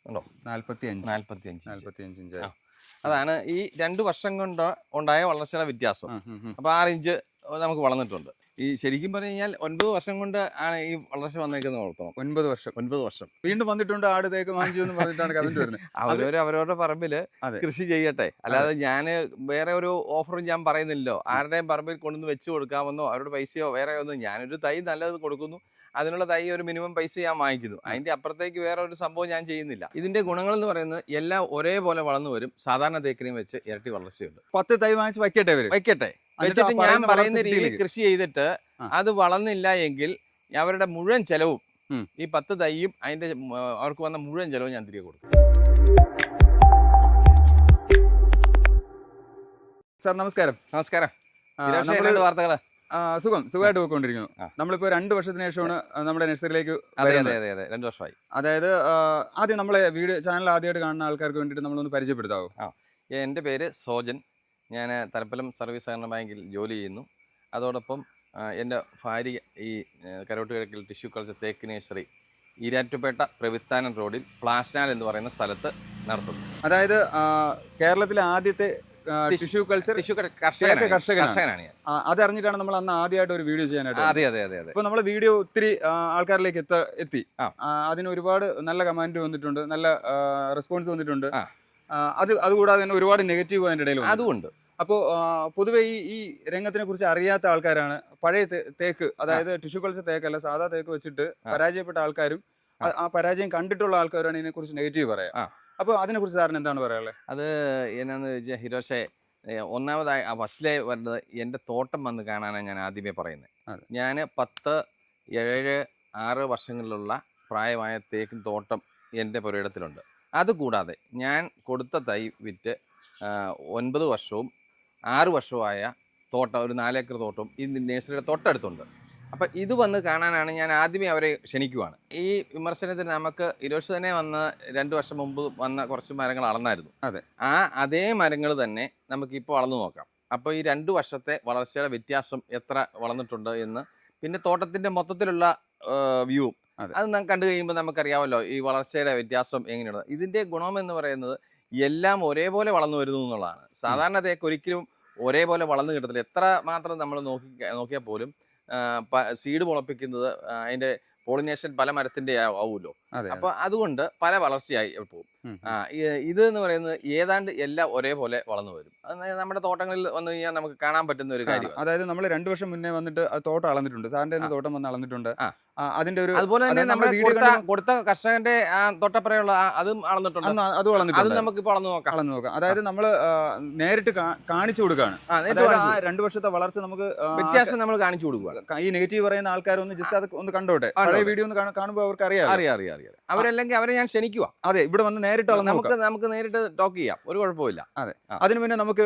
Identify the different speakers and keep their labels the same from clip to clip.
Speaker 1: ഉണ്ടോ?
Speaker 2: 45 ഇഞ്ച്.
Speaker 1: അതാണ് ഈ 2 വർഷം കൊണ്ട് ഉണ്ടായ വളർച്ചയുടെ വ്യത്യാസം. അപ്പോൾ 6 ഇഞ്ച് നമുക്ക് വളർന്നിട്ടുണ്ട്. ഈ ശരിക്കും പറഞ്ഞു കഴിഞ്ഞാൽ 9 വർഷം കൊണ്ട് ആണ് ഈ വളർച്ച വന്നേക്കുന്നത്. ഓർത്തണം,
Speaker 2: 9 വർഷം വീണ്ടും വന്നിട്ടുണ്ട്. ആട് തേക്ക് വാങ്ങിച്ചു എന്ന് പറഞ്ഞിട്ടാണ് കമന്റ് വരുന്നത്.
Speaker 1: അവരവരുടെ പറമ്പിൽ കൃഷി ചെയ്യട്ടെ, അല്ലാതെ ഞാൻ വേറെ ഒരു ഓഫറും ഞാൻ പറയുന്നില്ലല്ലോ. ആരുടെയും പറമ്പിൽ കൊണ്ടുവന്ന് വെച്ച് കൊടുക്കാമെന്നോ അവരുടെ പൈസയോ വേറെ ഒന്നും. ഞാനൊരു തൈ നല്ലത് കൊടുക്കുന്നു, അതിനുള്ള തൈ ഒരു മിനിമം പൈസ ഞാൻ വാങ്ങിക്കുന്നു. അതിന്റെ അപ്പുറത്തേക്ക് വേറെ ഒരു സംഭവം ഞാൻ ചെയ്യുന്നില്ല. ഇതിന്റെ ഗുണങ്ങൾ എന്ന് പറയുന്നത് എല്ലാം ഒരേപോലെ വളർന്നു വരും. സാധാരണ തേക്കിനെയും വെച്ച് ഇരട്ടി വളർച്ചയുണ്ട്.
Speaker 2: 10 തൈ വാങ്ങിച്ച് വയ്ക്കട്ടെ
Speaker 1: വെച്ചിട്ട് ഞാൻ പറയുന്ന രീതിയിൽ കൃഷി ചെയ്തിട്ട് അത് വളർന്നില്ല എങ്കിൽ അവരുടെ മുഴുവൻ ചെലവും ഈ 10 തൈയും അതിന്റെ അവർക്ക് വന്ന മുഴുവൻ ചെലവും ഞാൻ തിരികെ കൊടുക്കും.
Speaker 2: സാർ നമസ്കാരം.
Speaker 1: നമസ്കാരം. വാർത്തകള്
Speaker 2: സുഖമായിട്ട് പോയിക്കൊണ്ടിരിക്കുന്നു. നമ്മളിപ്പോ 2 വർഷത്തിന് ശേഷമാണ് നമ്മുടെ നഴ്സറിയിലേക്ക്.
Speaker 1: അതെ 2 വർഷമായി.
Speaker 2: അതായത് ആദ്യം നമ്മളെ വീഡിയോ ചാനൽ ആദ്യമായിട്ട് കാണുന്ന ആൾക്കാർക്ക് വേണ്ടിയിട്ട് നമ്മളൊന്ന് പരിചയപ്പെടുത്താവോ?
Speaker 1: എൻ്റെ പേര് സോജൻ. ഞാൻ തലപ്പലം സർവീസ് സഹകരണ ബാങ്കിൽ ജോലി ചെയ്യുന്നു. അതോടൊപ്പം എൻ്റെ ഭാര്യ ഈ കരോട്ടുകിഴക്കിൽ ടിഷ്യൂ കൾച്ചർ തേക്ക് നഴ്സറി ഈരാറ്റുപേട്ട പ്രവിത്താനം റോഡിൽ പ്ലാസ്നാൽ എന്ന് പറയുന്ന സ്ഥലത്ത് നടത്തുന്നു.
Speaker 2: അതായത് കേരളത്തിലെ ആദ്യത്തെ ടിഷ്യൂ കൾച്ചർ
Speaker 1: കർഷകനാണ് ഞാൻ.
Speaker 2: അതറിഞ്ഞിട്ടാണ് നമ്മൾ അന്ന് ആദ്യമായിട്ട് ഒരു വീഡിയോ ചെയ്യാനായിട്ട്.
Speaker 1: അതെ.
Speaker 2: ഇപ്പൊ നമ്മളെ വീഡിയോ ഒത്തിരി ആൾക്കാരിലേക്ക് എത്തി. അതിന് ഒരുപാട് നല്ല കമന്റ് വന്നിട്ടുണ്ട്, നല്ല റെസ്പോൺസ് വന്നിട്ടുണ്ട്. അതുകൂടാതെ തന്നെ ഒരുപാട് നെഗറ്റീവ് അതിന്റെ ഇടയിൽ
Speaker 1: അതുകൊണ്ട്.
Speaker 2: അപ്പോൾ പൊതുവെ ഈ രംഗത്തിനെ കുറിച്ച് അറിയാത്ത ആൾക്കാരാണ്. പഴയ തേക്ക്, അതായത് ടിഷ്യൂ കൾച്ചർ തേക്കല്ല, സാധാ തേക്ക് വെച്ചിട്ട് പരാജയപ്പെട്ട ആൾക്കാരും ആ പരാജയം കണ്ടിട്ടുള്ള ആൾക്കാരാണ് ഇതിനെ കുറിച്ച് നെഗറ്റീവ് പറയാം. അപ്പോൾ അതിനെ കുറിച്ച് സാറിന് എന്താണ് പറയാനുള്ളത്?
Speaker 1: അത് എന്നാന്ന് വെച്ചാൽ ഹിരോഷെ, ഒന്നാമതായി ഫസ്റ്റിലെ വരുന്നത് എൻ്റെ തോട്ടം വന്ന് കാണാനാണ് ഞാൻ ആദ്യമേ പറയുന്നത്. ഞാൻ 10, 7, 6 വർഷങ്ങളിലുള്ള പ്രായമായ തേക്കിൻ തോട്ടം എൻ്റെ പുരയിടത്തിലുണ്ട്. അതുകൂടാതെ ഞാൻ കൊടുത്ത തൈ വിറ്റ് 9 വർഷവും 6 വർഷവുമായ തോട്ടം, ഒരു 4 ഏക്കർ തോട്ടം ഈ നഴ്സറിയുടെ തൊട്ടടുത്തുണ്ട്. അപ്പം ഇത് വന്ന് കാണാനാണ് ഞാൻ ആദ്യമേ അവരെ ക്ഷണിക്കുവാണ്. ഈ വിമർശനത്തിന് നമുക്ക് ഇരോഷ് തന്നെ വന്ന് 2 വർഷം മുമ്പ് വന്ന കുറച്ച് മരങ്ങൾ അളന്നായിരുന്നു. അതേ മരങ്ങൾ തന്നെ നമുക്കിപ്പോൾ അളന്നു നോക്കാം. അപ്പോൾ ഈ 2 വർഷത്തെ വളർച്ചയുടെ വ്യത്യാസം എത്ര വളർന്നിട്ടുണ്ട് എന്ന്, പിന്നെ തോട്ടത്തിൻ്റെ മൊത്തത്തിലുള്ള വ്യൂവും അത് കണ്ടു കഴിയുമ്പോൾ നമുക്കറിയാമല്ലോ ഈ വളർച്ചയുടെ വ്യത്യാസം എങ്ങനെയുള്ളത്. ഇതിൻ്റെ ഗുണമെന്ന് പറയുന്നത് എല്ലാം ഒരേപോലെ വളർന്നു വരുന്നു എന്നുള്ളതാണ്. സാധാരണ തേക്ക് ഒരിക്കലും ഒരേപോലെ വളർന്നു കിട്ടത്തില്ല. എത്ര മാത്രം നമ്മൾ നോക്കിയാൽ പോലും സീഡ് മുളപ്പിക്കുന്നത് അതിന്റെ പോളിനേഷൻ പല മരത്തിന്റെ ആവുമല്ലോ. അപ്പൊ അതുകൊണ്ട് പല വളർച്ചയായി പോകും. ഇത് എന്ന് പറയുന്നത് ഏതാണ്ട് എല്ലാം ഒരേപോലെ വളർന്നു വരും. നമ്മുടെ തോട്ടങ്ങളിൽ വന്നു കഴിഞ്ഞാൽ നമുക്ക് കാണാൻ പറ്റുന്ന ഒരു കാര്യം.
Speaker 2: അതായത് നമ്മൾ 2 വർഷം മുന്നേ വന്നിട്ട് തോട്ടം അളന്നിട്ടുണ്ട്. സാറിന്റെ തോട്ടം വന്ന് അളന്നിട്ടുണ്ട്. അതിന്റെ ഒരു
Speaker 1: അതുപോലെ തന്നെ നമ്മൾ കൊടുത്ത കർഷകന്റെ തൊട്ടപ്പുറയുള്ള അതും അളന്നിട്ടുണ്ട്. അത് നമുക്ക് അളന്നു നോക്കാം.
Speaker 2: അതായത് നമ്മൾ നേരിട്ട് കാണിച്ചു കൊടുക്കുകയാണ്. 2 വർഷത്തെ വളർച്ച നമുക്ക്
Speaker 1: വ്യത്യാസം നമ്മൾ കാണിച്ചു കൊടുക്കുക.
Speaker 2: ഈ നെഗറ്റീവ് പറയുന്ന ആൾക്കാരൊന്ന് ജസ്റ്റ് അത് ഒന്ന് കണ്ടോട്ടെ. പഴയ വീഡിയോ ഒന്ന് കാണുമ്പോൾ അവർക്ക് അറിയാം.
Speaker 1: അവരല്ലെങ്കിൽ അവരെ ഞാൻ ക്ഷണിക്കുക.
Speaker 2: അതെ, ഇവിടെ വന്ന് നേരിട്ട്
Speaker 1: നമുക്ക് നേരിട്ട് ടോക്ക് ചെയ്യാം, ഒരു കുഴപ്പമില്ല.
Speaker 2: അതെ, അതിന് പിന്നെ നമുക്ക്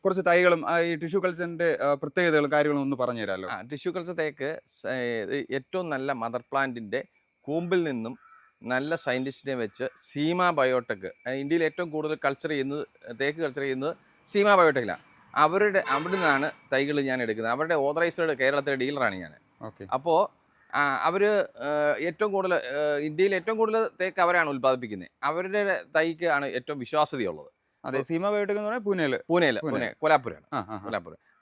Speaker 2: കുറച്ച് തൈകളും ഈ ടിഷ്യൂ കൾച്ചറിന്റെ പ്രത്യേകതകളും കാര്യങ്ങളും ഒന്ന് പറഞ്ഞു തരാമല്ലോ.
Speaker 1: ടിഷ്യൂ കൾച്ചർ തേക്ക് ഏറ്റവും നല്ല മദർ പ്ലാന്റിന്റെ കൂമ്പിൽ നിന്നും നല്ല സയന്റിസ്റ്റിനെ വെച്ച് സീമ ബയോടെക്, ഇന്ത്യയിൽ ഏറ്റവും കൂടുതൽ തേക്ക് കൾച്ചർ ചെയ്യുന്നത് സീമ ബയോടെക്കിലാണ്. അവിടെ നിന്നാണ് തൈകൾ ഞാൻ എടുക്കുന്നത്. അവരുടെ ഓതറൈസ്ഡ് കേരളത്തിലെ ഡീലറാണ് ഞാൻ. അപ്പോൾ അവര് ഏറ്റവും കൂടുതൽ ഇന്ത്യയിൽ ഏറ്റവും കൂടുതൽ തേക്ക് അവരാണ് ഉൽപ്പാദിപ്പിക്കുന്നത്. അവരുടെ തൈക്ക് ആണ് ഏറ്റവും വിശ്വാസ്യതയുള്ളത്.
Speaker 2: അതെ, സീമ ബയോടെക് എന്ന് പറഞ്ഞാൽ
Speaker 1: പൂനെ കൊലാപ്പൂരാണ്.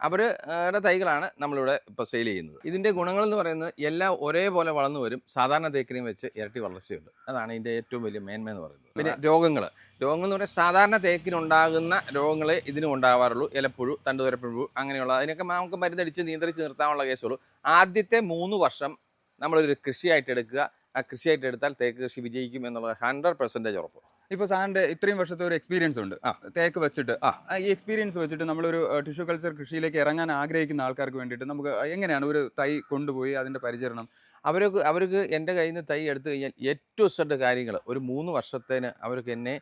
Speaker 1: അവരുടെ തൈകളാണ് നമ്മളിവിടെ ഇപ്പോൾ സെയിൽ ചെയ്യുന്നത്. ഇതിന്റെ ഗുണങ്ങൾ എന്ന് പറയുന്നത് എല്ലാം ഒരേപോലെ വളർന്നു വരും. സാധാരണ തേക്കിനെയും വെച്ച് ഇരട്ടി വളർച്ചയുണ്ട്. അതാണ് ഇതിന്റെ ഏറ്റവും വലിയ മേന്മ എന്ന് പറയുന്നത്. പിന്നെ രോഗങ്ങൾ എന്ന് പറഞ്ഞാൽ സാധാരണ തേക്കിനുണ്ടാകുന്ന രോഗങ്ങളെ ഇതിനും ഉണ്ടാവാറുള്ളൂ. ഇലപ്പുഴു, തണ്ടുതുരപ്പുഴു, അങ്ങനെയുള്ള അതിനൊക്കെ നമുക്ക് മരുന്നടിച്ച് നിയന്ത്രിച്ച് നിർത്താനുള്ള കേസുള്ളൂ. ആദ്യത്തെ 3 വർഷം നമ്മളൊരു കൃഷിയായിട്ട് എടുക്കുക. ആ കൃഷിയായിട്ട് എടുത്താൽ തേക്ക് കൃഷി വിജയിക്കും എന്നുള്ളത് 100% ഉറപ്പ്.
Speaker 2: ഇപ്പോൾ സാറിന്റെ ഇത്രയും വർഷത്തെ ഒരു എക്സ്പീരിയൻസ് ഉണ്ട് തേക്ക് വെച്ചിട്ട്. ഈ എക്സ്പീരിയൻസ് വെച്ചിട്ട് നമ്മളൊരു ടിഷ്യൂ കൾച്ചർ കൃഷിയിലേക്ക് ഇറങ്ങാൻ ആഗ്രഹിക്കുന്ന ആൾക്കാർക്ക് വേണ്ടിയിട്ട് നമുക്ക് എങ്ങനെയാണ് ഒരു തൈ കൊണ്ടുപോയി അതിന്റെ പരിചരണം?
Speaker 1: അവർക്ക് എൻ്റെ കയ്യിൽ നിന്ന് തൈ എടുത്തു കഴിഞ്ഞാൽ ഏറ്റവും ഇഷ്ടപ്പെട്ട കാര്യങ്ങൾ ഒരു 3 വർഷത്തേന് അവർക്ക് എന്നെ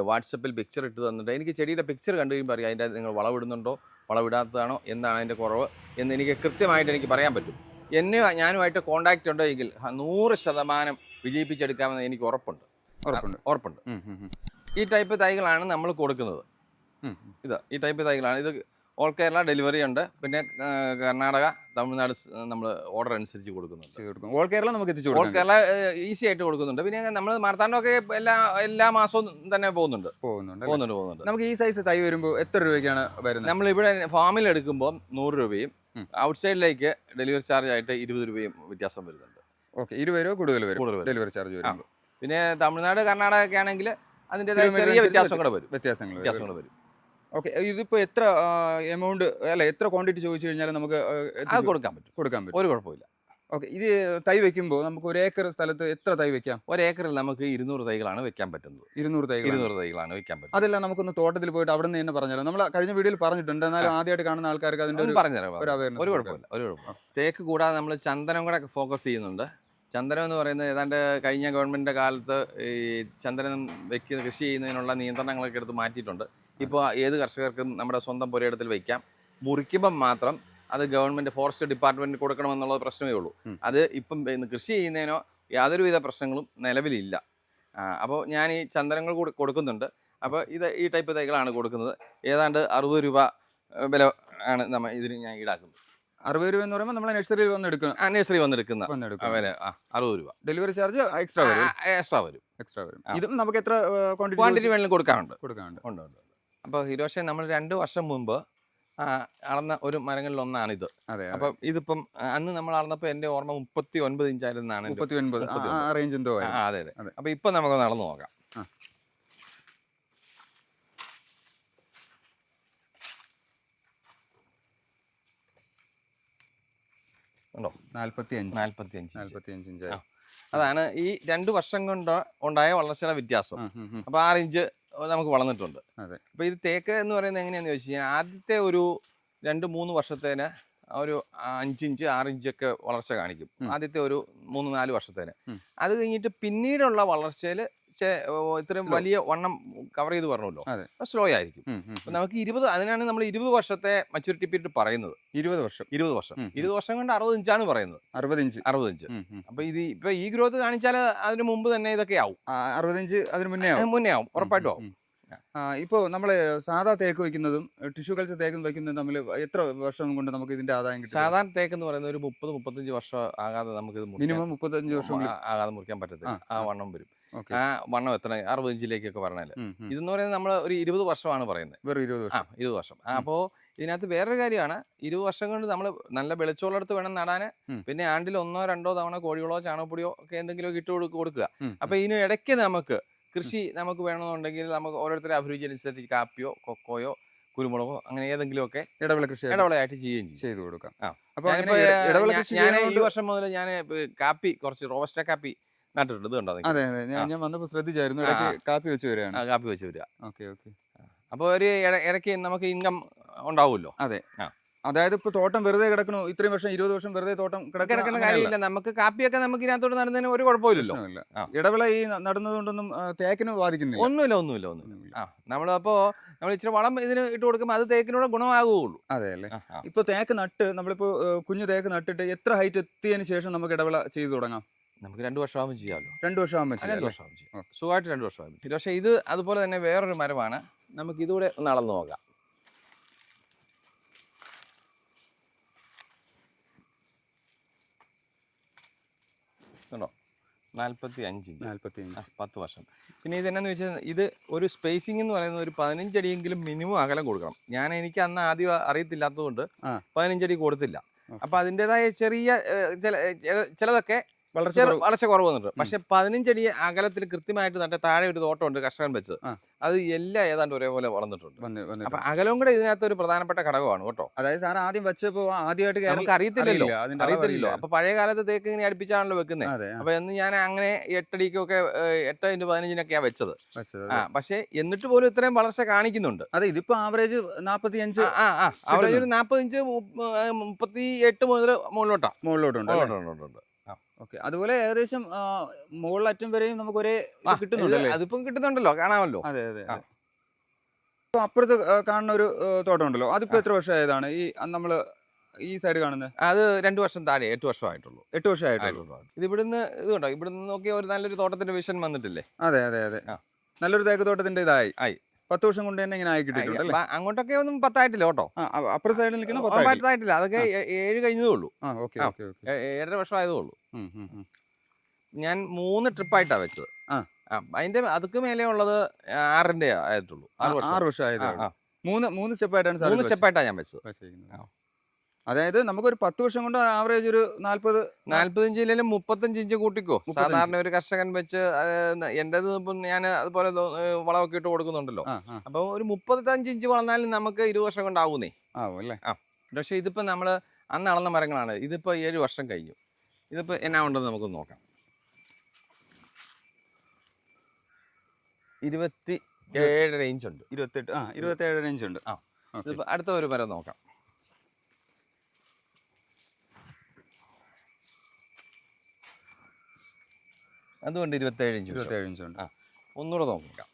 Speaker 1: വാട്സപ്പിൽ പിക്ചർ ഇട്ട് തന്നിട്ട് എനിക്ക് ചെടിയുടെ പിക്ചർ കണ്ടു കഴിയുമ്പോൾ അറിയാം അതിൻ്റെ നിങ്ങൾ വളവിടുന്നുണ്ടോ വളവിടാത്തതാണോ, എന്താണ് അതിൻ്റെ കുറവ് എന്ന് എനിക്ക് കൃത്യമായിട്ട് എനിക്ക് പറയാൻ പറ്റും. ഞാനുമായിട്ട് കോണ്ടാക്റ്റ് ഉണ്ടെങ്കിൽ 100% വിജയിപ്പിച്ചെടുക്കാമെന്ന് എനിക്ക് ഉറപ്പുണ്ട്. ഈ ടൈപ്പ് തൈകളാണ് നമ്മൾ കൊടുക്കുന്നത്. ഈ ടൈപ്പ് തൈകളാണ്. ഇത് ഓൾ കേരള ഡെലിവറി ഉണ്ട്. പിന്നെ കർണാടക, തമിഴ്നാട് നമ്മൾ ഓർഡർ അനുസരിച്ച് കൊടുക്കുന്നുണ്ട്.
Speaker 2: ഓൾ കേരള നമുക്ക് എത്തിച്ചു
Speaker 1: ഓൾ
Speaker 2: കൊടുക്കാം.
Speaker 1: കേരള ഈസി ആയിട്ട് കൊടുക്കുന്നുണ്ട്. പിന്നെ നമ്മൾ മാർത്താണ്ഡമൊക്കെ എല്ലാ മാസവും തന്നെ പോകുന്നുണ്ട്.
Speaker 2: നമുക്ക് ഈ സൈസ് തൈ വരുമ്പോൾ എത്ര രൂപയ്ക്കാണ് വരുന്നത്?
Speaker 1: നമ്മളിവിടെ ഫാമിൽ എടുക്കുമ്പോൾ 100 രൂപയും ഔട്ട്സൈഡിലേക്ക് ഡെലിവറി ചാർജ് ആയിട്ട് 20 രൂപയും വ്യത്യാസം വരുന്നുണ്ട്.
Speaker 2: ഓക്കെ, 20 രൂപ കൂടുതൽ വരും ഡെലിവറി ചാർജ് വരുമ്പോൾ.
Speaker 1: പിന്നെ തമിഴ്നാട്, കർണാടക ഒക്കെ ആണെങ്കിൽ അതിൻ്റെതായ ചെറിയ വ്യത്യാസങ്ങൾ വരും.
Speaker 2: ഓക്കെ, ഇതിപ്പോ എത്ര എമൗണ്ട് അല്ല എത്ര ക്വാണ്ടിറ്റി ചോദിച്ചു കഴിഞ്ഞാൽ നമുക്ക്
Speaker 1: അത് കൊടുക്കാൻ പറ്റും. ഒരു കുഴപ്പമില്ല.
Speaker 2: ഓക്കെ, ഇത് തൈ വെക്കുമ്പോൾ നമുക്ക് 1 ഏക്കർ സ്ഥലത്ത് എത്ര തൈ വെക്കാം?
Speaker 1: 1 ഏക്കറിൽ നമുക്ക് 200 തൈകളാണ് വെക്കാൻ പറ്റുന്നത്.
Speaker 2: 200 തൈകളാണ് വെക്കാൻ പറ്റുന്നത്. അതെല്ലാം നമുക്കൊന്ന് തോട്ടത്തിൽ പോയിട്ട് അവിടെ നിന്ന് തന്നെ പറഞ്ഞാലോ? നമ്മൾ കഴിഞ്ഞ വീഡിയോയിൽ പറഞ്ഞിട്ടുണ്ട്, എന്നാലും ആദ്യമായിട്ട് കാണുന്ന ആൾക്കാർക്ക് അതിന്റെ
Speaker 1: പറഞ്ഞുതരാം. ഒരു കുഴപ്പമില്ല. തേക്ക് കൂടാതെ നമ്മൾ ചന്ദനം കൂടെ ഫോക്കസ് ചെയ്യുന്നുണ്ട്. ചന്ദനം എന്ന് പറയുന്നത് ഏതാണ്ട് കഴിഞ്ഞ ഗവൺമെൻറ്റിൻ്റെ കാലത്ത് ഈ ചന്ദനം കൃഷി ചെയ്യുന്നതിനുള്ള നിയന്ത്രണങ്ങളൊക്കെ എടുത്ത് മാറ്റിയിട്ടുണ്ട്. ഇപ്പോൾ ഏത് കർഷകർക്കും നമ്മുടെ സ്വന്തം പുരയിടത്തിൽ വയ്ക്കാം. മുറിക്കുമ്പം മാത്രം അത് ഗവൺമെൻറ് ഫോറസ്റ്റ് ഡിപ്പാർട്ട്മെൻറ്റ് കൊടുക്കണമെന്നുള്ള പ്രശ്നമേ ഉള്ളൂ. അത് ഇപ്പം കൃഷി ചെയ്യുന്നതിനോ യാതൊരുവിധ പ്രശ്നങ്ങളും നിലവിലില്ല. അപ്പോൾ ഞാൻ ഈ ചന്ദനങ്ങൾ കൊടുക്കുന്നുണ്ട്. അപ്പോൾ ഈ ടൈപ്പ് തൈകളാണ് കൊടുക്കുന്നത്. ഏതാണ്ട് 60 രൂപ വില ആണ് ഇതിന് ഞാൻ ഈടാക്കുന്നത്.
Speaker 2: 60 രൂപ എന്ന് പറയുമ്പോൾ നമ്മൾ നഴ്സറിയിൽ
Speaker 1: വന്നെടുക്കുന്ന വില 60 രൂപ.
Speaker 2: ഡെലിവറി ചാർജ് എക്സ്ട്രാ വരും. ഇതും നമുക്ക് എത്ര
Speaker 1: ക്വാണ്ടിറ്റി വേണമെങ്കിലും കൊടുക്കാനുണ്ട്. അപ്പോൾ ഹിരോഷെ നമ്മൾ 2 വർഷം മുമ്പ് അളന്ന ഒരു മരങ്ങളിലൊന്നാണിത്. അപ്പം ഇതിപ്പം അന്ന് നമ്മൾ അളന്നപ്പോൾ എൻ്റെ ഓർമ്മ 39 ഇഞ്ചായിരുന്നാണ്.
Speaker 2: 39 റേഞ്ച് എന്തോ.
Speaker 1: അതെ. അപ്പൊ ഇപ്പൊ നമുക്ക് നടന്നു നോക്കാം. ഉണ്ടോ?
Speaker 2: 45 ഇഞ്ച്.
Speaker 1: അതാണ് ഈ 2 വർഷം കൊണ്ട് ഉണ്ടായ വളർച്ചയുടെ വ്യത്യാസം. അപ്പൊ 6 ഇഞ്ച് നമുക്ക് വളർന്നിട്ടുണ്ട്. അപ്പൊ ഇത് തേക്ക് എന്ന് പറയുന്നത് എങ്ങനെയാന്ന് ചോദിച്ചു കഴിഞ്ഞാൽ ആദ്യത്തെ ഒരു 2-3 വർഷത്തേന് ഒരു 5 ഇഞ്ച് 6 ഇഞ്ചൊക്കെ വളർച്ച കാണിക്കും. ആദ്യത്തെ ഒരു 3-4 വർഷത്തേന്. അത് കഴിഞ്ഞിട്ട് പിന്നീടുള്ള വളർച്ചയിൽ ഇത്രയും വലിയ വണ്ണം കവർ ചെയ്ത് പറഞ്ഞല്ലോ, സ്ലോ ആയിരിക്കും. അപ്പൊ നമുക്ക് 20, അതിനാണ് നമ്മൾ 20 വർഷത്തെ മച്യൂരിറ്റി പീരീഡ് പറയുന്നത്. 20 വർഷം കൊണ്ട് 60 ഇഞ്ചാണ് പറയുന്നത്. 60 ഇഞ്ച്. അപ്പൊ ഇപ്പൊ ഈ ഗ്രോത്ത് കാണിച്ചാൽ അതിന് മുമ്പ് തന്നെ ഇതൊക്കെ ആവും.
Speaker 2: 60 ഇഞ്ച് അതിന് മുന്നേ ആവും,
Speaker 1: ഉറപ്പായിട്ടും ആവും.
Speaker 2: ഇപ്പോൾ നമ്മൾ സാധാ തേക്ക് വയ്ക്കുന്നതും ടിഷ്യൂ കൾച്ചർ തേക്കും വയ്ക്കുന്നതും തമ്മിൽ എത്ര വർഷം കൊണ്ട് നമുക്ക് ഇതിന്റെ ആദായം കിട്ടും?
Speaker 1: സാധാരണ തേക്ക് എന്ന് പറയുന്നത് ഒരു 30-35 വർഷം ആകാതെ നമുക്ക്
Speaker 2: മിനിമം 35 വർഷം
Speaker 1: ആകാതെ മുറിക്കാൻ പറ്റത്തില്ല. ആ വണ്ണം വരും. ആ വണ്ണം എത്ര 60 ഇഞ്ചിലേക്കൊക്കെ പറഞ്ഞാല് ഇതെന്ന് പറയുന്നത് നമ്മൾ ഒരു 20 വർഷമാണ് പറയുന്നത്.
Speaker 2: വെറും 20
Speaker 1: വർഷം. അപ്പോൾ ഇതിനകത്ത് വേറൊരു കാര്യമാണ്, 20 വർഷം കൊണ്ട് നമ്മൾ നല്ല വെളിച്ചോളെടുത്ത് വേണം നടാന്. പിന്നെ ആണ്ടിൽ 1-2 തവണ കോഴികളോ ചാണകപ്പൊടിയോ ഒക്കെ എന്തെങ്കിലും ഇട്ട് കൊടുക്കുക. അപ്പൊ ഇതിന് ഇടയ്ക്ക് നമുക്ക് കൃഷി നമുക്ക് വേണമെന്നുണ്ടെങ്കിൽ നമുക്ക് ഓരോരുത്തരുടെ അഭിരുചി അനുസരിച്ച് കാപ്പിയോ കൊക്കോയോ കുരുമുളകോ അങ്ങനെ ഏതെങ്കിലുമൊക്കെ ഇടവിളയായിട്ട് ചെയ്തു കൊടുക്കാം. ഞാൻ ഈ വർഷം മുതൽ ഞാൻ കാപ്പി കുറച്ച് റോബസ്റ്റ കാപ്പി നട്ടിട്ടുണ്ട്. ഇത് കണ്ടോ?
Speaker 2: അതെ, ഞാൻ വന്നപ്പോൾ ശ്രദ്ധിച്ചായിരുന്നു. കാപ്പി വെച്ച് വരിക.
Speaker 1: അപ്പോൾ ഒരു ഇടയ്ക്ക് നമുക്ക് ഇൻകം ഉണ്ടാവുമല്ലോ.
Speaker 2: അതെ, അതായത് ഇപ്പൊ തോട്ടം വെറുതെ കിടക്കണോ? ഇത്രയും വർഷം 20 വർഷം വെറുതെ തോട്ടം
Speaker 1: കിടക്കുന്ന കാര്യമില്ല. നമുക്ക് കാപ്പിയൊക്കെ നമുക്ക് ഇതിനകത്തോട്ട് നടുന്നതിന് ഒരു കുഴപ്പമില്ലല്ലോ.
Speaker 2: ഇടവിള ഈ നടുന്നതുകൊണ്ടൊന്നും തേക്കിന് ബാധിക്കുന്നില്ല.
Speaker 1: ഒന്നുമില്ല. നമ്മൾ ഇച്ചിരി വളം ഇതിന് ഇട്ട് കൊടുക്കുമ്പോൾ അത് തേക്കിനോട് ഗുണമാകുള്ളൂ.
Speaker 2: അതെ അല്ലേ? ഇപ്പൊ തേക്ക് നട്ട് നമ്മളിപ്പോ കുഞ്ഞു തേക്ക് നട്ടിട്ട് എത്ര ഹൈറ്റ് എത്തിയതിനു ശേഷം നമുക്ക് ഇടവിള ചെയ്തു തുടങ്ങാം?
Speaker 1: നമുക്ക് 2 വർഷമാകുമ്പോൾ ചെയ്യാമല്ലോ.
Speaker 2: 2 വർഷമാകുമ്പോൾ
Speaker 1: സുഖമായിട്ട് 2 വർഷമാകും. പക്ഷേ ഇത് അതുപോലെ തന്നെ വേറൊരു മരമാണ്. നമുക്ക് ഇതുകൂടെ ഒന്ന് അളന്ന് നോക്കാം. ോ 45 ഇഞ്ച് 10 വർഷം. പിന്നെ ഇതെന്നു വെച്ചാൽ ഇത് ഒരു സ്പേസിംഗ് എന്ന് പറയുന്നത് ഒരു 15 അടിയെങ്കിലും മിനിമം അകലം കൊടുക്കണം. എനിക്ക് അന്ന് ആദ്യം അറിയത്തില്ലാത്തതുകൊണ്ട് 15 അടി കൊടുത്തില്ല. അപ്പൊ അതിൻ്റെതായ ചെറിയ ചിലതൊക്കെ വളർച്ച കുറവ് വന്നിട്ടുണ്ട്. പക്ഷെ 15 അടി അകലത്തിൽ കൃത്യമായിട്ട് നട്ട താഴെ ഒരു തോട്ടമുണ്ട് കർഷകൻ വെച്ചത്. അത് എല്ലാം ഏതാണ്ട് ഒരേപോലെ വളർന്നിട്ടുണ്ട്. അപ്പൊ അകലവും കൂടെ ഇതിനകത്ത് ഒരു പ്രധാനപ്പെട്ട ഘടകമാണ് കേട്ടോ.
Speaker 2: അതായത് സാർ ആദ്യം വെച്ചപ്പോ ആദ്യമായിട്ട് നമുക്ക്
Speaker 1: അറിയത്തില്ലല്ലോ. അപ്പൊ പഴയ കാലത്ത് തേക്ക് ഇങ്ങനെ അടുപ്പിച്ചാണല്ലോ വെക്കുന്നത്. അപ്പൊ എന്ന് ഞാൻ അങ്ങനെ 8 അടിക്കൊക്കെ 8x15 വെച്ചത്. പക്ഷെ എന്നിട്ട് പോലും ഇത്രയും വളർച്ച കാണിക്കുന്നുണ്ട്.
Speaker 2: അതെ, ഇതിപ്പോ ആവറേജ് 45,
Speaker 1: ആവറേജ് ഒരു 40 ഇഞ്ച് 38 മുതൽ മുകളിലോട്ടുണ്ട്.
Speaker 2: ഓക്കെ, അതുപോലെ ഏകദേശം മുകളിലറ്റം വരെയും നമുക്ക് ഒരേ കിട്ടുന്നുണ്ടല്ലോ.
Speaker 1: അതിപ്പം കിട്ടുന്നുണ്ടല്ലോ, കാണാമല്ലോ.
Speaker 2: അതെ. അപ്പുറത്ത് കാണുന്ന ഒരു തോട്ടം ഉണ്ടല്ലോ, അതിപ്പോ എത്ര വർഷമായതാണ്? ഈ നമ്മള് ഈ സൈഡ് കാണുന്നത്
Speaker 1: അത് 2 വർഷം താഴെ 8 വർഷമായിട്ടുള്ളൂ.
Speaker 2: 8 വർഷമായിട്ടുള്ളൂ.
Speaker 1: ഇത് ഇവിടുന്ന് ഇതുണ്ടോ, ഇവിടുന്ന് നോക്കിയാൽ ഒരു നല്ലൊരു തോട്ടത്തിന്റെ വിഷൻ വന്നിട്ടില്ലേ?
Speaker 2: അതെ. നല്ലൊരു തേക്ക് തോട്ടത്തിന്റെ ഇതായി. 10 വർഷം കൊണ്ട് തന്നെ ഇങ്ങനെ ആയി കിട്ടിയിട്ടുണ്ട് അല്ലേ?
Speaker 1: അങ്ങോട്ടൊക്കെ ഒന്നും 10 ആയിട്ടില്ല കേട്ടോ.
Speaker 2: അപ്പുറ സൈഡിൽ നിൽക്കുന്ന 10
Speaker 1: ആയിട്ടില്ല, അതൊക്കെ 7 കഴിഞ്ഞതേ ഉള്ളൂ.
Speaker 2: Okay okay okay.
Speaker 1: 7.5 വർഷം ആയതേ ഉള്ളൂ. ഞാൻ 3 ട്രിപ്പായിട്ടാണ് വെച്ചത്. അതിന്റെ അതുക്ക് മേലെ ഉള്ളത് 6ന്റെ ആയിട്ടുള്ളൂ.
Speaker 2: 6 വർഷം ആയത്. 3 സ്റ്റെപ്പായിട്ടാണ്
Speaker 1: 3 സ്റ്റെപ്പായിട്ടാണ് ഞാൻ വെച്ചത്.
Speaker 2: അതായത് നമുക്കൊരു 10 വർഷം കൊണ്ട് ആവറേജ് ഒരു
Speaker 1: 45 ഇല്ലെങ്കിലും 35 ഇഞ്ച് കൂട്ടിക്കോ. സാധാരണ ഒരു കർഷകൻ വെച്ച് എന്റേത് ഇപ്പം ഞാൻ അതുപോലെ വളമൊക്കെ ഇട്ട് കൊടുക്കുന്നുണ്ടല്ലോ. അപ്പൊ ഒരു 35 ഇഞ്ച് വളർന്നാലും നമുക്ക് 20 വർഷം കൊണ്ടാവുന്നേ. പക്ഷെ ഇതിപ്പോ നമ്മള് അന്ന് അളന്ന മരങ്ങളാണ്. ഇതിപ്പോ 7 വർഷം കഴിഞ്ഞു. ഇതിപ്പോ എന്നാ ഉണ്ടെന്ന് നമുക്ക് നോക്കാം. 27 ഇഞ്ച് ഉണ്ട്.
Speaker 2: 27 ഇഞ്ച് ഉണ്ട്.
Speaker 1: ഇതിപ്പോ അടുത്ത ഒരു മരം നോക്കാം. അതുകൊണ്ട് 27 ഇഞ്ച് ഉണ്ട്. ഒന്നുകൂടെ നോക്കാം.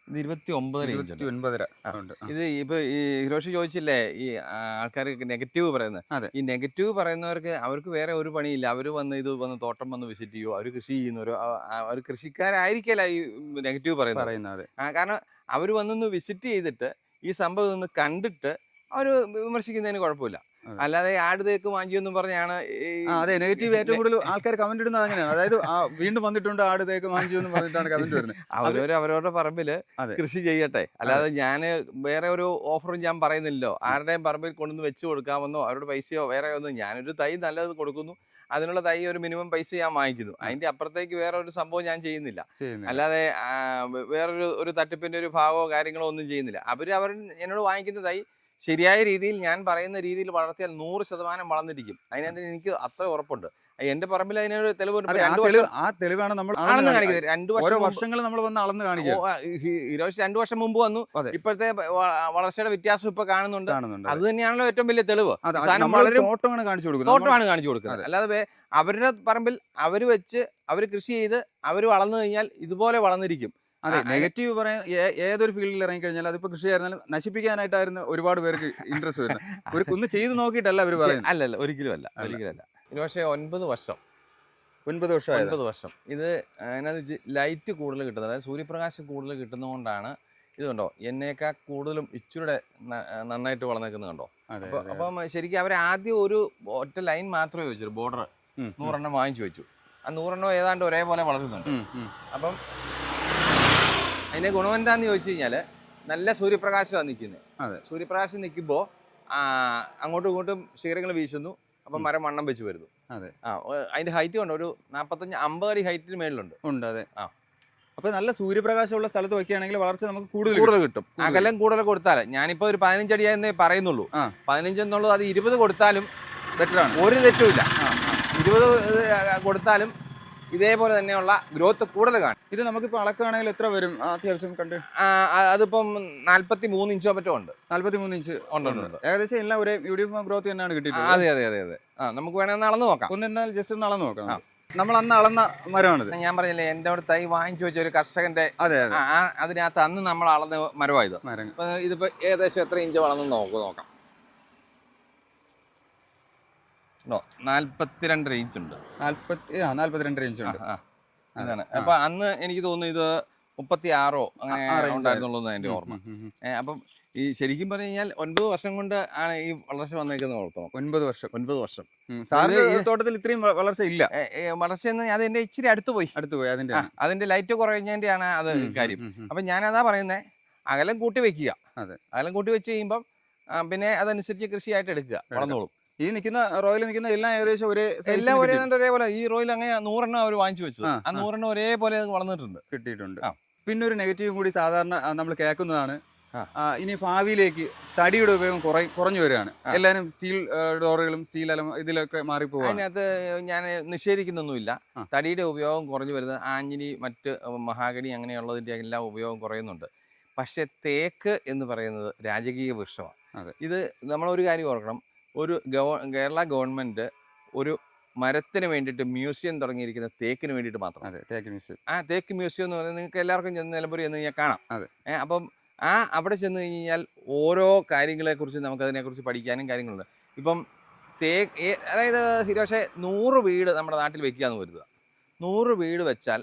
Speaker 1: ഇത് 29 ഇഞ്ച്. ഇത് ഇപ്പൊ ഈ ഹിരോഷി ചോദിച്ചില്ലേ ഈ ആൾക്കാർ നെഗറ്റീവ് പറയുന്നത്. ഈ നെഗറ്റീവ് പറയുന്നവർക്ക് അവർക്ക് വേറെ ഒരു പണിയില്ല. അവര് വന്ന് തോട്ടം വന്ന് വിസിറ്റ് ചെയ്യുമോ, അവര് കൃഷി ചെയ്യുന്നവരോ, അവർ കൃഷിക്കാരായിരിക്കല്ല ഈ നെഗറ്റീവ് പറയുന്നത്. കാരണം അവര് വന്നൊന്ന് വിസിറ്റ് ചെയ്തിട്ട് ഈ സംഭവം ഒന്ന് കണ്ടിട്ട് അവര് വിമർശിക്കുന്നതിന് കുഴപ്പമില്ല. അല്ലാതെ ആട് തേക്ക് മാഞ്ചിയൊന്നും പറഞ്ഞാണ്.
Speaker 2: അതെ, നെഗറ്റീവ് ഏറ്റവും കൂടുതൽ ആൾക്കാർ കമന്റ് ഇടുന്നത് അങ്ങനെയാണ്. അതായത് വീണ്ടും വന്നിട്ടുണ്ട് ആട് തേക്ക് മാഞ്ചി എന്ന് പറഞ്ഞിട്ടാണ് കമന്റ് വരുന്നത്.
Speaker 1: അവരവരുടെ പറമ്പില് കൃഷി ചെയ്യട്ടെ, അല്ലാതെ ഞാൻ വേറെ ഒരു ഓഫറും ഞാൻ പറയുന്നില്ലല്ലോ. ആരുടെയും പറമ്പിൽ കൊണ്ടുവന്ന് വെച്ച് കൊടുക്കാമെന്നോ അവരുടെ പൈസയോ വേറെ ഒന്നും. ഞാനൊരു തൈ നല്ലത് കൊടുക്കുന്നു, അതിനുള്ള തൈ ഒരു മിനിമം പൈസ ഞാൻ വാങ്ങിക്കുന്നു. അതിന്റെ അപ്പുറത്തേക്ക് വേറെ ഒരു സംഭവം ഞാൻ ചെയ്യുന്നില്ല. അല്ലാതെ വേറൊരു തട്ടിപ്പിന്റെ ഒരു ഭാഗമോ കാര്യങ്ങളോ ഒന്നും ചെയ്യുന്നില്ല. അവർ എന്നോട് വാങ്ങിക്കുന്ന തൈ ശരിയായ രീതിയിൽ ഞാൻ പറയുന്ന രീതിയിൽ വളർത്തിയാൽ 100% വളർന്നിരിക്കും. അതിനകത്ത് എനിക്ക് അത്ര ഉറപ്പുണ്ട്. എന്റെ പറമ്പിൽ അതിനൊരു തെളിവുണ്ട്.
Speaker 2: ആ തെളിവാണ് നമ്മൾ
Speaker 1: കാണിക്കുന്നത്. 2
Speaker 2: വർഷങ്ങൾ നമ്മൾ വന്ന് അളന്ന് കാണിക്കുക.
Speaker 1: 2 വർഷം മുമ്പ് വന്നു. ഇപ്പോഴത്തെ വളർച്ചയുടെ വ്യത്യാസം ഇപ്പൊ കാണുന്നുണ്ട്. അത് തന്നെയാണല്ലോ ഏറ്റവും വലിയ തെളിവ്.
Speaker 2: തോട്ടമാണ് കാണിച്ചു
Speaker 1: കൊടുക്കുന്നത്. അല്ലാതെ അവരുടെ പറമ്പിൽ അവര് വെച്ച് അവര് കൃഷി ചെയ്ത് അവര് വളർന്നു കഴിഞ്ഞാൽ ഇതുപോലെ വളർന്നിരിക്കും.
Speaker 2: അതെ, നെഗറ്റീവ് പറയാൻ ഏതൊരു ഫീൽഡിൽ ഇറങ്ങിക്കഴിഞ്ഞാൽ അതിപ്പോ കൃഷിയായിരുന്നാലും നശിപ്പിക്കാനായിട്ടായിരുന്നു ഒരുപാട് പേർക്ക് ഇൻട്രസ്റ്റ് വരുന്നത്. ഒരു കുന്ന് ചെയ്ത് നോക്കിയിട്ടല്ല അവർ പറയുന്നത്.
Speaker 1: അല്ലല്ല, ഒരിക്കലും അല്ല. ഇത് പക്ഷേ 9 വർഷം.
Speaker 2: 9
Speaker 1: വർഷം. ഇത് അതിനകത്ത് ലൈറ്റ് കൂടുതൽ കിട്ടുന്നത്, അതായത് സൂര്യപ്രകാശം കൂടുതൽ കിട്ടുന്നതുകൊണ്ടാണ്. ഇതുണ്ടോ, എന്നേക്കാൾ കൂടുതലും ഇച്ചിരി നന്നായിട്ട് വളർന്നേക്കുന്നത് കണ്ടോ. അപ്പം ശരിക്കും അവർ ആദ്യം ഒരു ഒറ്റ ലൈൻ മാത്രമേ വെച്ചു, ബോർഡർ 100 എണ്ണം വാങ്ങിച്ചു വെച്ചു. ആ 100 എണ്ണം ഏതാണ്ട് ഒരേപോലെ വളരുന്നുണ്ട്. അപ്പം അതിന്റെ ഗുണം എന്താന്ന് ചോദിച്ചു കഴിഞ്ഞാല് നല്ല സൂര്യപ്രകാശമാണ് നിൽക്കുന്നത്. സൂര്യപ്രകാശം നിൽക്കുമ്പോൾ അങ്ങോട്ടും ഇങ്ങോട്ടും ശിഖരങ്ങൾ വീശുന്നു. അപ്പൊ മരം വണ്ണം വെച്ച് വരുന്നു. അതിന്റെ ഹൈറ്റ് കൊണ്ട് ഒരു 45-50 അടി ഹൈറ്റിന് മേളിലുണ്ട്.
Speaker 2: അപ്പൊ നല്ല സൂര്യപ്രകാശമുള്ള സ്ഥലത്ത് വെക്കുകയാണെങ്കിൽ വളർച്ച നമുക്ക്
Speaker 1: കൂടുതൽ കിട്ടും. അകലം കൂടുതൽ കൊടുത്താൽ, ഞാനിപ്പോ ഒരു 15 അടിയായെന്നേ പറയുന്നുള്ളൂ. 15 എന്നുള്ളത് അത് 20 കൊടുത്താലും ബെറ്ററാണ്, ഒരു തെറ്റുമില്ല. 20 കൊടുത്താലും ഇതേപോലെ തന്നെയുള്ള ഗ്രോത്ത് കൂടുതൽ കാണും.
Speaker 2: ഇത് നമുക്കിപ്പോൾ അളക്കുകയാണെങ്കിൽ എത്ര വരും അത്യാവശ്യം കണ്ട്?
Speaker 1: അതിപ്പം 43 ഇഞ്ചോ മറ്റോ ഉണ്ട്.
Speaker 2: 43 ഇഞ്ച് ഉണ്ട്. ഏകദേശം എല്ലാം ഒരേ യൂണിഫോം ഗ്രോത്ത് തന്നെയാണ് കിട്ടിയിട്ടുള്ളത്.
Speaker 1: അതെ. നമുക്ക് വേണമെന്ന് അളന്ന് നോക്കാം.
Speaker 2: എന്നാൽ ജസ്റ്റ് ഒന്ന് അളന്ന് നോക്കാം. നമ്മൾ അന്ന് അളന്ന മരമാണിത്.
Speaker 1: ഞാൻ പറഞ്ഞില്ലേ, എന്റെ അവിടെ തൈ വാങ്ങിച്ചു വെച്ച ഒരു കർഷകന്റെ, അതിനകത്ത് അന്ന് നമ്മൾ അളന്ന മരമായത്. ഇതിപ്പോ ഏകദേശം എത്ര ഇഞ്ച് വളർന്നു നോക്കാം. 42 ഇഞ്ച് ഉണ്ട്.
Speaker 2: 42 ഇഞ്ച് ഉണ്ട്.
Speaker 1: അതാണ്. അപ്പൊ അന്ന് എനിക്ക് തോന്നുന്നു ഇത് 36 അങ്ങനെ ഉണ്ടായിരുന്നുള്ളൂ എന്റെ ഓർമ്മ. അപ്പം ഈ ശരിക്കും പറഞ്ഞു കഴിഞ്ഞാൽ 9 വർഷം കൊണ്ട് ആണ് ഈ വളർച്ച വന്നേക്കുന്നത്. ഓർത്തണം, 9 വർഷം.
Speaker 2: തോട്ടത്തിൽ ഇത്രയും വളർച്ച ഇല്ല.
Speaker 1: വളർച്ച അത് എന്റെ ഇച്ചിരി അടുത്ത് പോയി. അതിന്റെ ലൈറ്റ് കുറഞ്ഞതിന്റെയാണ് അത് കാര്യം. അപ്പൊ ഞാൻ അതാ പറയുന്നേ, അകലം കൂട്ടി വെക്കുക. അകലം കൂട്ടി വെച്ച് കഴിയുമ്പം പിന്നെ അതനുസരിച്ച് കൃഷിയായിട്ട് എടുക്കുക, വളർന്നോളും.
Speaker 2: ഈ നിൽക്കുന്ന റോയിൽ നിൽക്കുന്ന എല്ലാം ഏകദേശം
Speaker 1: എല്ലാം ഒരേപോലെ. ഈ റോയിൽ അങ്ങനെ 100 എണ്ണം അവർ വാങ്ങിച്ചു വെച്ചത്. ആ 100 എണ്ണം ഒരേപോലെ വളർന്നിട്ടുണ്ട്,
Speaker 2: കിട്ടിയിട്ടുണ്ട്. പിന്നെ ഒരു നെഗറ്റീവും കൂടി സാധാരണ നമ്മൾ കേൾക്കുന്നതാണ്, ഇനി ഭാവിയിലേക്ക് തടിയുടെ ഉപയോഗം കുറഞ്ഞു വരികയാണ്. എല്ലാവരും സ്റ്റീൽ ഡോറുകളും സ്റ്റീൽ ഇതിലൊക്കെ മാറിപ്പോകും.
Speaker 1: അതിനകത്ത് ഞാൻ നിഷേധിക്കുന്നൊന്നുമില്ല. തടിയുടെ ഉപയോഗം കുറഞ്ഞു വരുന്നത് ആഞ്ഞിലി, മറ്റ് മഹാഗണി അങ്ങനെയുള്ളതിന്റെ എല്ലാം ഉപയോഗം കുറയുന്നുണ്ട്. പക്ഷെ തേക്ക് എന്ന് പറയുന്നത് രാജകീയ വൃക്ഷമാണ്. ഇത് നമ്മളൊരു കാര്യം ഓർക്കണം, ഒരു കേരള ഗവൺമെന്റ് ഒരു മരത്തിന് വേണ്ടിയിട്ട് മ്യൂസിയം തുടങ്ങിയിരിക്കുന്ന തേക്കിന് വേണ്ടിയിട്ട് മാത്രം. തേക്ക് മ്യൂസിയം എന്ന് പറയുന്നത് നിങ്ങൾക്ക് എല്ലാവർക്കും നിലമ്പൂർ ചെന്ന് കഴിഞ്ഞാൽ കാണാം. അപ്പം അവിടെ ചെന്ന് കഴിഞ്ഞാൽ ഓരോ കാര്യങ്ങളെക്കുറിച്ച് നമുക്ക് അതിനെക്കുറിച്ച് പഠിക്കാനും കാര്യങ്ങളുണ്ട്. ഇപ്പം അതായത് ഹിരോഷെ 100 വീട് നമ്മുടെ നാട്ടിൽ വെക്കുക എന്ന് കരുതുക. 100 വീട് വെച്ചാൽ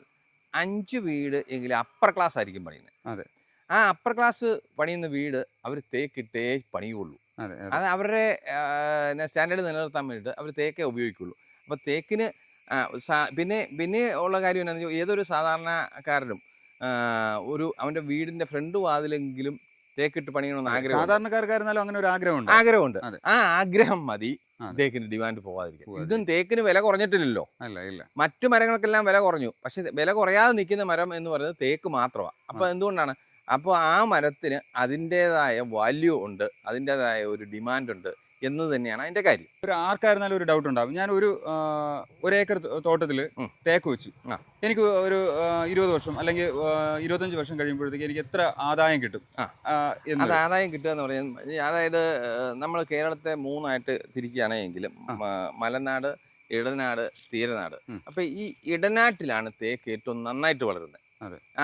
Speaker 1: 5 വീട് എങ്കിലും അപ്പർ ക്ലാസ് ആയിരിക്കും പണിയുന്നത്.
Speaker 2: അതെ.
Speaker 1: ആ അപ്പർ ക്ലാസ് പണിയുന്ന വീട് അവർ തേക്കിട്ടേ പണിയുള്ളൂ. അത് അവരുടെ സ്റ്റാൻഡേർഡ് നിലനിർത്താൻ വേണ്ടിയിട്ട് അവർ തേക്കേ ഉപയോഗിക്കുള്ളൂ. അപ്പോൾ തേക്കിന് പിന്നെ ഉള്ള കാര്യം എന്താണെന്ന് വെച്ചാൽ ഏതൊരു സാധാരണക്കാരനും അവൻ്റെ വീടിൻ്റെ ഫ്രണ്ട് വാതിലെങ്കിലും തേക്കിട്ട് പണിയണമെന്ന് ആഗ്രഹം.
Speaker 2: സാധാരണക്കാർക്കായിരുന്നാലും അങ്ങനെ ഒരു
Speaker 1: ആഗ്രഹമുണ്ട്. ആ ആഗ്രഹം മതി തേക്കിന് ഡിമാൻഡ് പോകാതിരിക്കും. ഇതും തേക്കിന് വില കുറഞ്ഞിട്ടില്ലല്ലോ. മറ്റു മരങ്ങൾക്കെല്ലാം വില കുറഞ്ഞു, പക്ഷെ വില കുറയാതെ നിൽക്കുന്ന മരം എന്ന് പറയുന്നത് തേക്ക് മാത്രമാണ്. അപ്പോൾ എന്തുകൊണ്ടാണ്? അപ്പോൾ ആ മരത്തിന് അതിൻ്റെതായ വാല്യൂ ഉണ്ട്, അതിൻ്റെതായ ഒരു ഡിമാൻഡ് ഉണ്ട് എന്ന് തന്നെയാണ് അതിന്റെ കാര്യം.
Speaker 2: ഒരു ആർക്കായിരുന്നാലും ഒരു ഡൗട്ട് ഉണ്ടാവും. ഞാൻ ഒരു ഏക്കർ തോട്ടത്തിൽ തേക്ക് വെച്ചു. എനിക്ക് ഒരു 20 വർഷം അല്ലെങ്കിൽ 25 വർഷം കഴിയുമ്പോഴത്തേക്ക് എനിക്ക് എത്ര ആദായം കിട്ടും?
Speaker 1: അത് ആദായം കിട്ടുക എന്ന് പറയുന്നത്, അതായത് നമ്മൾ കേരളത്തെ 3ആയിട്ട് തിരിക്കുകയാണെങ്കിലും മലനാട്, ഇടനാട്, തീരനാട്. അപ്പൊ ഈ ഇടനാട്ടിലാണ് തേക്ക് ഏറ്റവും നന്നായിട്ട് വളരുന്നത്.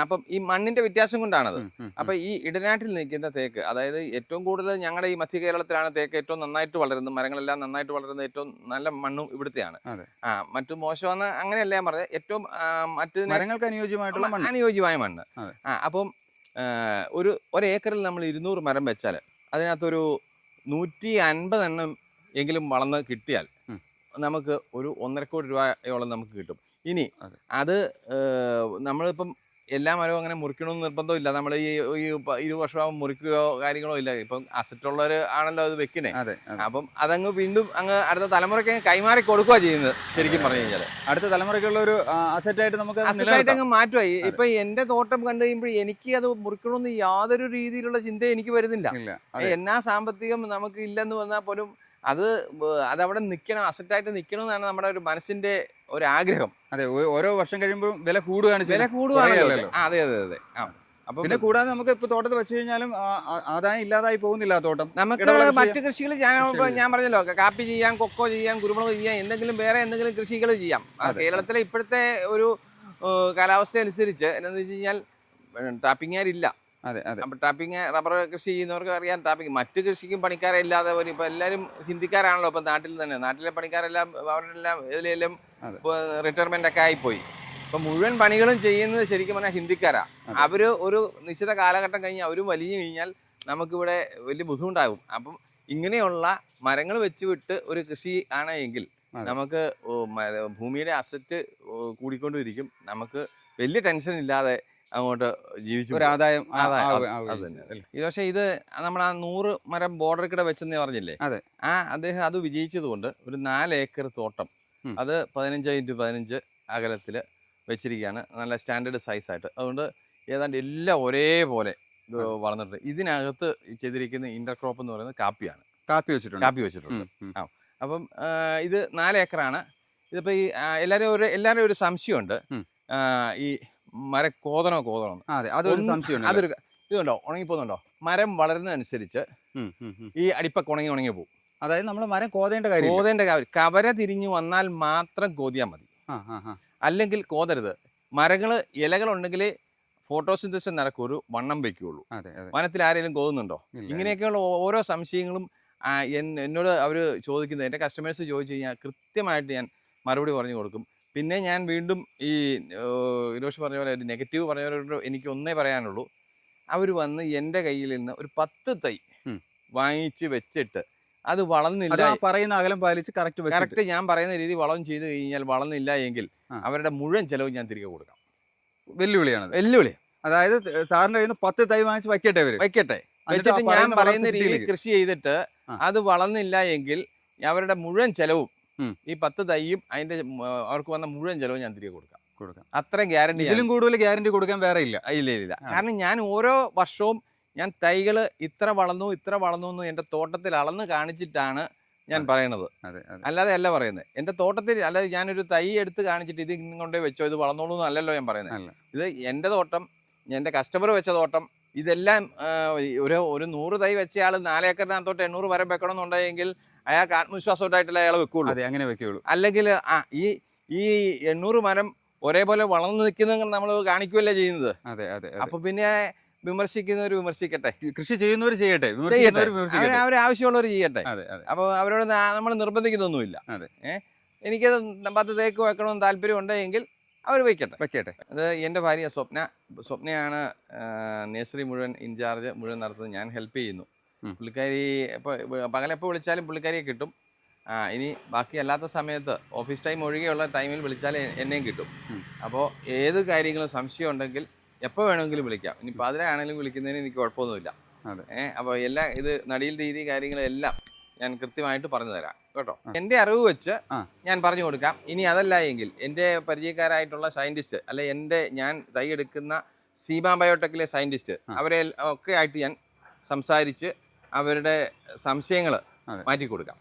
Speaker 1: അപ്പം ഈ മണ്ണിന്റെ വ്യത്യാസം കൊണ്ടാണത്. അപ്പൊ ഈ ഇടനാട്ടിൽ നിൽക്കുന്ന തേക്ക്, അതായത് ഏറ്റവും കൂടുതൽ ഞങ്ങളുടെ ഈ മധ്യ കേരളത്തിലാണ് തേക്ക് ഏറ്റവും നന്നായിട്ട് വളരുന്നത്. മരങ്ങളെല്ലാം നന്നായിട്ട് വളരുന്നത് ഏറ്റവും നല്ല മണ്ണും ഇവിടുത്തെയാണ്. മറ്റു മോശമെന്ന് അങ്ങനെയല്ല ഞാൻ പറഞ്ഞത്. ഏറ്റവും
Speaker 2: മരങ്ങൾക്ക്
Speaker 1: അനുയോജ്യമായ മണ്ണ്. അപ്പം ഒരു ഏക്കറിൽ നമ്മൾ 200 മരം വെച്ചാൽ അതിനകത്തൊരു 150 എണ്ണം എങ്കിലും വളർന്ന് കിട്ടിയാൽ നമുക്ക് ഒരു 1.5 കോടി രൂപയോളം നമുക്ക് കിട്ടും. ഇനി അത് നമ്മളിപ്പം എല്ലാ മരവും അങ്ങനെ മുറിക്കണമെന്ന് നിർബന്ധമില്ല. നമ്മൾ ഈ 20 വർഷമാകുമ്പോൾ മുറിക്കുകയോ കാര്യങ്ങളോ ഇല്ല. ഇപ്പം അസറ്റുള്ളവർ ആണല്ലോ അത് വെക്കണേ. അപ്പം അതങ്ങ് വീണ്ടും അങ്ങ് അടുത്ത തലമുറയ്ക്ക് കൈമാറി കൊടുക്കുക ചെയ്യുന്നത്. ശരിക്കും പറഞ്ഞു കഴിഞ്ഞാൽ
Speaker 2: അടുത്ത തലമുറയ്ക്കുള്ള ഒരു അസറ്റായിട്ട് നമുക്ക്
Speaker 1: അസറ്റായിട്ട് അങ്ങ് മാറ്റുമായി. ഇപ്പൊ എന്റെ തോട്ടം കണ്ടു കഴിയുമ്പോൾ എനിക്ക് അത് മുറിക്കണമെന്ന് യാതൊരു രീതിയിലുള്ള ചിന്ത എനിക്ക് വരുന്നില്ല. എന്നാ സാമ്പത്തികം നമുക്ക് ഇല്ലെന്ന് വന്നാൽ പോലും അതവിടെ നിൽക്കണം, അസറ്റായിട്ട് നിൽക്കണം എന്നാണ് നമ്മുടെ ഒരു മനസ്സിന്റെ ഒരു ആഗ്രഹം.
Speaker 2: അതെ, ഓരോ വർഷം കഴിയുമ്പോൾ വില കൂടുകയാണ്.
Speaker 1: അതെ അതെ അതെ.
Speaker 2: അപ്പൊ പിന്നെ കൂടാതെ നമുക്ക് ഇപ്പൊ തോട്ടത്തിൽ വെച്ച് കഴിഞ്ഞാലും ആദായം ഇല്ലാതായി പോകുന്നില്ല. തോട്ടം
Speaker 1: നമുക്ക് മറ്റു കൃഷികൾ ഞാൻ പറഞ്ഞല്ലോ, കാപ്പി ചെയ്യാം, കൊക്കോ ചെയ്യാം, കുരുമുളക് ചെയ്യാം, വേറെ എന്തെങ്കിലും കൃഷികൾ ചെയ്യാം. കേരളത്തിലെ ഇപ്പോഴത്തെ ഒരു കാലാവസ്ഥ അനുസരിച്ച് എന്താണെന്ന് വെച്ച് കഴിഞ്ഞാൽ ടാപ്പിങ്ങാരില്ല. അപ്പൊ ടാപ്പിങ് റബ്ബർ കൃഷി ചെയ്യുന്നവർക്ക് അറിയാം. ടാപ്പിങ് മറ്റു കൃഷിക്കും പണിക്കാരെ ഇല്ലാതെ ഇപ്പൊ എല്ലാവരും ഹിന്ദിക്കാരാണല്ലോ. ഇപ്പൊ നാട്ടിലെ പണിക്കാരെല്ലാം അവരെല്ലാം ഇതിലെല്ലാം റിട്ടയർമെന്റ് ഒക്കെ ആയിപ്പോയി. ഇപ്പൊ മുഴുവൻ പണികളും ചെയ്യുന്നത് ശരിക്കും പറഞ്ഞാൽ ഹിന്ദിക്കാരാ. അവര് ഒരു നിശ്ചിത കാലഘട്ടം കഴിഞ്ഞ് അവരും വലിഞ്ഞു കഴിഞ്ഞാൽ നമുക്കിവിടെ വലിയ ബുദ്ധിമുട്ടാകും. അപ്പം ഇങ്ങനെയുള്ള മരങ്ങൾ വെച്ചുവിട്ട് ഒരു കൃഷി ആണ് എങ്കിൽ നമുക്ക് ഭൂമിയുടെ അസറ്റ് കൂടിക്കൊണ്ടിരിക്കും. നമുക്ക് വലിയ ടെൻഷൻ ഇല്ലാതെ അങ്ങോട്ട് ജീവിച്ചു
Speaker 2: ഒരു ആദായം.
Speaker 1: പക്ഷേ ഇത് നമ്മൾ ആ 100 മരം ബോർഡർ കിട വെച്ചെന്ന് പറഞ്ഞില്ലേ, അദ്ദേഹം അത് വിജയിച്ചത് കൊണ്ട് ഒരു 4 ഏക്കർ തോട്ടം അത് 15x15 അകലത്തിൽ വെച്ചിരിക്കുകയാണ്. നല്ല സ്റ്റാൻഡേർഡ് സൈസായിട്ട്. അതുകൊണ്ട് ഏതാണ്ട് എല്ലാം ഒരേപോലെ വളർന്നിട്ട് ഇതിനകത്ത് ചെയ്തിരിക്കുന്ന ഇന്റർക്രോപ്പ് എന്ന് പറയുന്നത് കാപ്പി വെച്ചിട്ടുണ്ട്. അപ്പം ഇത് 4 ഏക്കറാണ്. ഇതിപ്പോ ഈ എല്ലാവരും ഒരു സംശയമുണ്ട്, ഈ മരം കോതണോ
Speaker 2: അതൊരു സംശയമുണ്ട്.
Speaker 1: അതൊരു ഇതുണ്ടോ, ഉണങ്ങിപ്പോകുന്നുണ്ടോ? മരം വളരുന്നതനുസരിച്ച് ഈ അടിപ്പൊക്കെ ഉണങ്ങി പോകും.
Speaker 2: അതായത് നമ്മൾ മരം കോതേണ്ട കാര്യം
Speaker 1: കവര തിരിഞ്ഞു വന്നാൽ മാത്രം കോതിയാൽ മതി, അല്ലെങ്കിൽ കോതരുത്. മരങ്ങള് ഇലകളുണ്ടെങ്കിലേ ഫോട്ടോസിന്തസിസ് നടക്കും, ഒരു വണ്ണം വെക്കുകയുള്ളൂ. വനത്തിൽ ആരെങ്കിലും കോതുന്നുണ്ടോ? ഇങ്ങനെയൊക്കെയുള്ള ഓരോ സംശയങ്ങളും എന്നോട് അവർ ചോദിക്കുന്നത്, എൻ്റെ കസ്റ്റമേഴ്സ് ചോദിച്ചു കഴിഞ്ഞാൽ കൃത്യമായിട്ട് ഞാൻ മറുപടി പറഞ്ഞു കൊടുക്കും. പിന്നെ ഞാൻ വീണ്ടും ഈ ഹിരോഷി പറഞ്ഞ പോലെ ഒരു നെഗറ്റീവ് പറഞ്ഞവരോട് എനിക്ക് ഒന്നേ പറയാനുള്ളൂ. അവർ വന്ന് എൻ്റെ കയ്യിൽ നിന്ന് ഒരു 10 തൈ വാങ്ങിച്ച് വെച്ചിട്ട് അത് വളർന്നില്ല,
Speaker 2: പറയുന്ന അകലം പാലിച്ച് കറക്റ്റ്
Speaker 1: ഞാൻ പറയുന്ന രീതി വളം ചെയ്ത് കഴിഞ്ഞാൽ വളർന്നില്ല എങ്കിൽ അവരുടെ മുഴുവൻ ചെലവ് ഞാൻ തിരികെ കൊടുക്കാം.
Speaker 2: വെല്ലുവിളി. അതായത് സാറിന്റെ കയ്യിൽ നിന്ന് 10 തൈ വാങ്ങിച്ച് വെക്കട്ടെ
Speaker 1: വെച്ചിട്ട് ഞാൻ പറയുന്ന രീതി കൃഷി ചെയ്തിട്ട് അത് വളർന്നില്ല എങ്കിൽ അവരുടെ മുഴുവൻ ചെലവും ഈ 10 തൈയും അതിന്റെ അവർക്ക് വന്ന മുഴുവൻ ചെലവും ഞാൻ തിരികെ കൊടുക്കാം. അത്രയും ഗ്യാരണ്ടി.
Speaker 2: ഇതിലും കൂടുതൽ ഗ്യാരണ്ടി കൊടുക്കാൻ വേറെ
Speaker 1: ഇല്ല. കാരണം ഞാൻ ഓരോ വർഷവും ഞാൻ തൈകള് ഇത്ര വളർന്നു എന്ന് എൻ്റെ തോട്ടത്തിൽ അളന്ന് കാണിച്ചിട്ടാണ് ഞാൻ പറയണത്. അല്ലാതെ അല്ല പറയുന്നത്. എൻ്റെ തോട്ടത്തിൽ അല്ലാതെ ഞാനൊരു തൈ എടുത്ത് കാണിച്ചിട്ട് ഇത് കൊണ്ടേ വെച്ചോ, ഇത് വളർന്നോളൂ എന്നല്ലല്ലോ ഞാൻ പറയുന്നത്. ഇത് എൻ്റെ തോട്ടം, എൻ്റെ കസ്റ്റമർ വെച്ച തോട്ടം, ഇതെല്ലാം ഒരു 100 തൈ വെച്ചയാൾ 4 ഏക്കറിനകത്തോട്ട് 800 മരം വെക്കണമെന്നുണ്ടെങ്കിൽ അയാൾക്ക് ആത്മവിശ്വാസമായിട്ടല്ലേ അയാൾ വെക്കുള്ളൂ.
Speaker 2: അങ്ങനെ വെക്കുള്ളൂ.
Speaker 1: അല്ലെങ്കിൽ ഈ 800 മരം ഒരേപോലെ വളർന്നു നിൽക്കുന്ന നമ്മൾ കാണിക്കുകയല്ലേ ചെയ്യുന്നത്.
Speaker 2: അതെ.
Speaker 1: അപ്പൊ പിന്നെ വിമർശിക്കുന്നവർ വിമർശിക്കട്ടെ,
Speaker 2: കൃഷി ചെയ്യുന്നവർ ചെയ്യട്ടെ,
Speaker 1: ചെയ്യട്ടെ,
Speaker 2: വിമർശിക്കുന്നവർ വിമർശിക്കട്ടെ.
Speaker 1: അവരാവശ്യമുള്ളവർ ചെയ്യട്ടെ.
Speaker 2: അതെ അതെ
Speaker 1: അപ്പോൾ അവരോട് നമ്മൾ നിർബന്ധിക്കുന്നൊന്നുമില്ല.
Speaker 2: അതെ.
Speaker 1: എനിക്കത് 10 തേക്ക് വെക്കണമെന്ന് താല്പര്യം ഉണ്ടെങ്കിൽ അവർ വെക്കട്ടെ. അത് എൻ്റെ ഭാര്യ സ്വപ്നയാണ് നഴ്സറി മുഴുവൻ ഇൻചാർജ് മുഴുവൻ നടത്തുന്നത്. ഞാൻ ഹെൽപ്പ് ചെയ്യുന്നു. പുള്ളിക്കാരി ഇപ്പോൾ പകലെപ്പോൾ വിളിച്ചാലും പുള്ളിക്കാരിയെ കിട്ടും. ഇനി ബാക്കി അല്ലാത്ത സമയത്ത് ഓഫീസ് ടൈം ഒഴികെയുള്ള ടൈമിൽ വിളിച്ചാൽ എന്നെയും കിട്ടും. അപ്പോൾ ഏത് കാര്യങ്ങളും സംശയം ഉണ്ടെങ്കിൽ എപ്പോൾ വേണമെങ്കിലും വിളിക്കാം. ഇനി പാതിരാണെങ്കിലും വിളിക്കുന്നതിന് എനിക്ക് കുഴപ്പമൊന്നുമില്ല. അപ്പോൾ ഇത് നടിയിൽ രീതി കാര്യങ്ങളെല്ലാം ഞാൻ കൃത്യമായിട്ട് പറഞ്ഞു തരാം കേട്ടോ. എൻ്റെ അറിവ് വെച്ച് ഞാൻ പറഞ്ഞു കൊടുക്കാം. ഇനി അതല്ല എങ്കിൽ എൻ്റെ പരിചയക്കാരായിട്ടുള്ള സയൻറ്റിസ്റ്റ് അല്ലെ ഞാൻ തൈ എടുക്കുന്ന സീമ ബയോടെക്കിലെ സയൻറ്റിസ്റ്റ് അവരെ ഒക്കെ ആയിട്ട് ഞാൻ സംസാരിച്ച് അവരുടെ സംശയങ്ങൾ മാറ്റി കൊടുക്കാം.